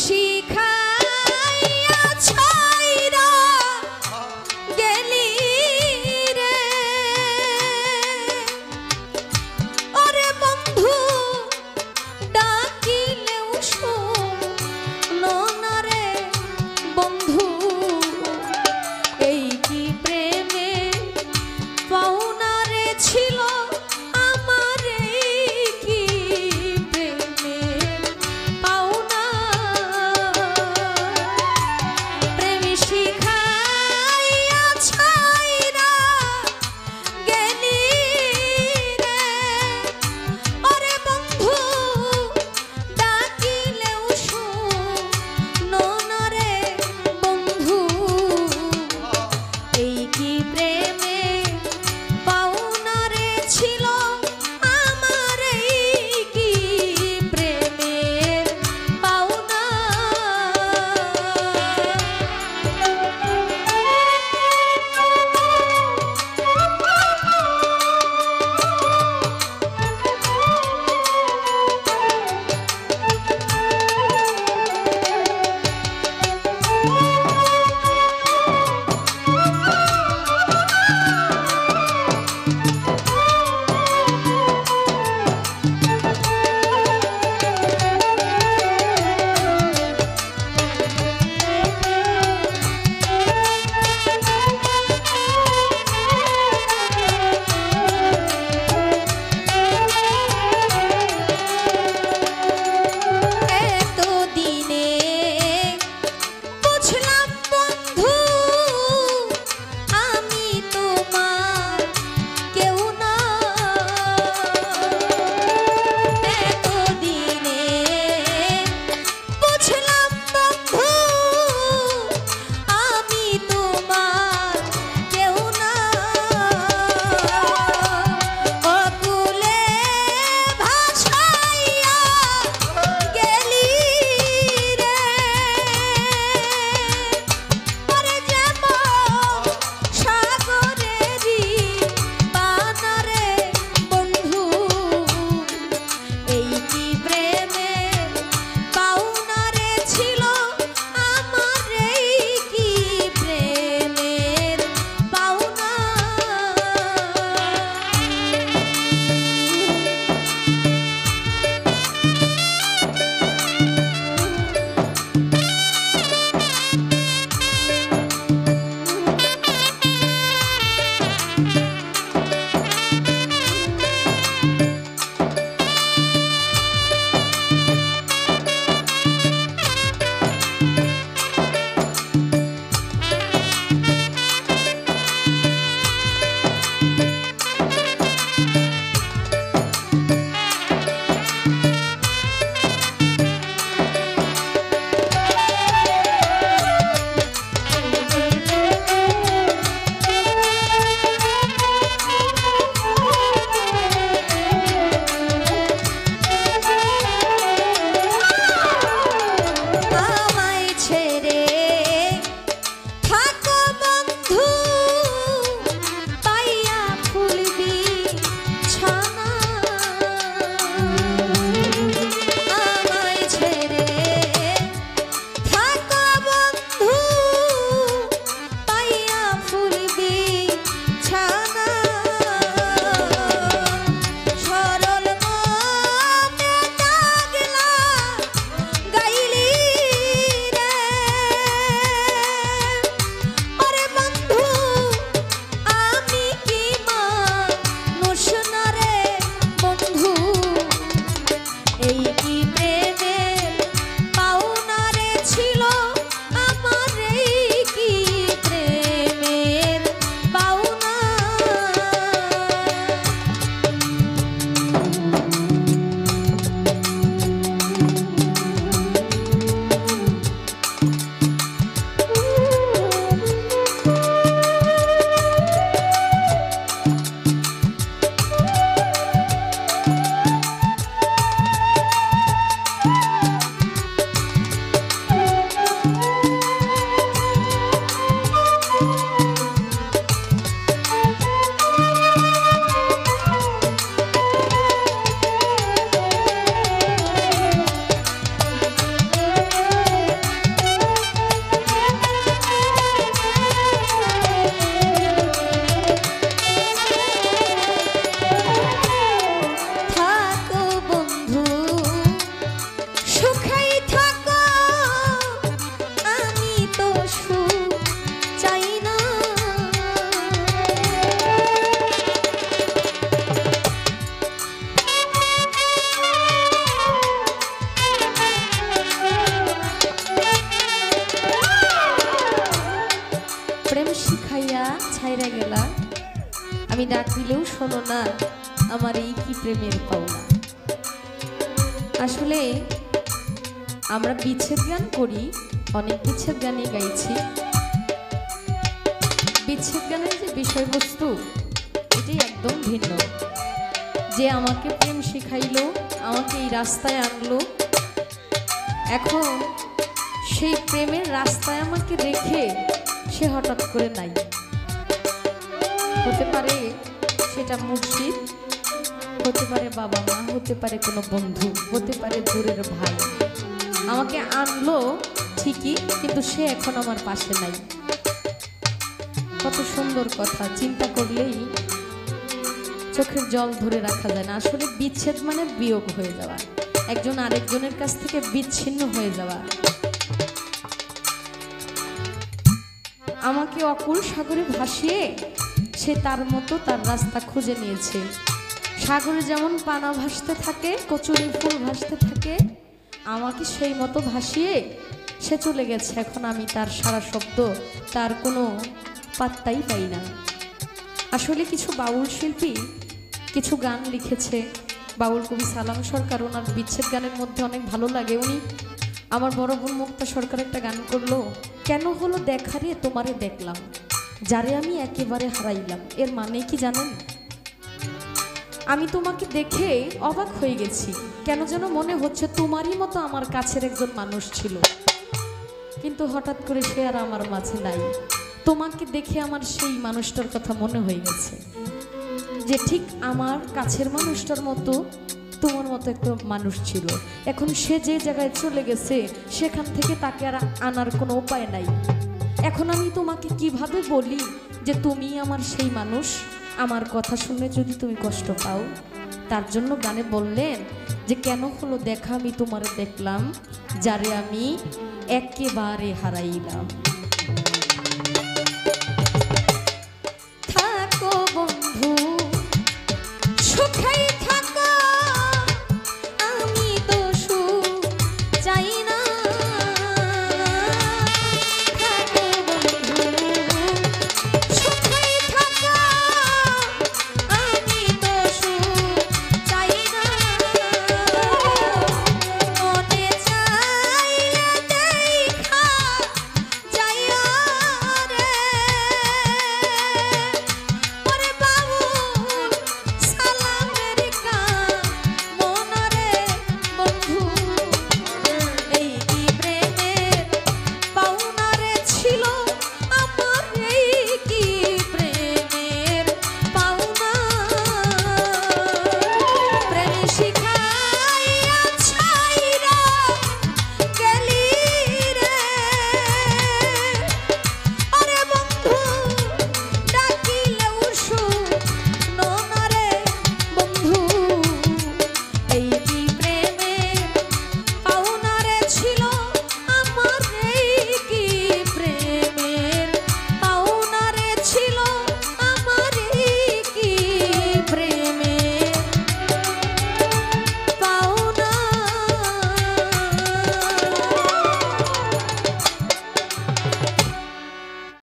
শিখাইয়া ছাইরা গেলি রে ওরে বন্ধু ডাকিলেও শোনো না রে বন্ধু এই কি প্রেমে পাওনা রে ছিল আমার এই কি প্রেমে পাওনা আমি ডাক দিলেও শোনো না, আমার এই কি প্রেমের পাওনা। আসলে আমরা বিচ্ছেদ গান করি, অনেক বিচ্ছেদ গানই গাইছি। বিচ্ছেদ গানের যে বিষয়বস্তু এটি একদম ভিন্ন। যে আমাকে প্রেম শিখাইলো, আমাকে এই রাস্তায় আনলো, এখন সেই প্রেমের রাস্তায় আমাকে রেখে সে হঠাৎ করে নাই। হতে পারে সেটা মুর্শিদ, হতে পারে বাবা মা, হতে পারে কোনো বন্ধু, হতে পারে দূরের ভাই। আমাকে আনলো ঠিকই, কিন্তু সে এখন আমার পাশে নাই। কত সুন্দর কথা, চিন্তা করলেই চোখের জল ধরে রাখা যায় না। আসলে বিচ্ছেদ মানে বিয়োগ হয়ে যাওয়া, একজন আরেকজনের কাছ থেকে বিচ্ছিন্ন হয়ে যাওয়া। আমাকে অকুল সাগরে ভাসিয়ে সে তার মতো তার রাস্তা খুঁজে নিয়েছে। সাগরে যেমন পানা ভাসতে থাকে, কচুরি ফুল ভাসতে থাকে, আমাকে সেই মতো ভাসিয়ে সে চলে গেছে। এখন আমি তার সারা শব্দ, তার কোনো পাত্তাই পাই না। আসলে কিছু বাউল শিল্পী কিছু গান লিখেছে, বাউল কবি সালাম সরকার, ওনার বিচ্ছেদ গানের মধ্যে অনেক ভালো লাগে। উনি আমার বড় বোন মুক্তা সরকার একটা গান করলো, কেন হলো দেখা রে তোমারে দেখলাম, যারে আমি একেবারে হারাইলাম। এর মানে কি জানেন? আমি তোমাকে দেখে অবাক হয়ে গেছি, কেন যেন মনে হচ্ছে তোমারই মতো আমার কাছের একজন মানুষ ছিল, কিন্তু হঠাৎ করে সে আর আমার মাঝে নাই। তোমাকে দেখে আমার সেই মানুষটার কথা মনে হয়ে গেছে, যে ঠিক আমার কাছের মানুষটার মতো তোমার মতো একটা মানুষ ছিল। এখন সে যে জায়গায় চলে গেছে, সেখান থেকে তাকে আর আনার কোনো উপায় নাই। এখন আমি তোমাকে কিভাবে বলি যে তুমি আমার সেই মানুষ? আমার কথা শুনে যদি তুমি কষ্ট পাও, তার জন্য গানে বললেন যে কেন হলো দেখা আমি তোমারে দেখলাম, যারে আমি একেবারে হারাইলাম।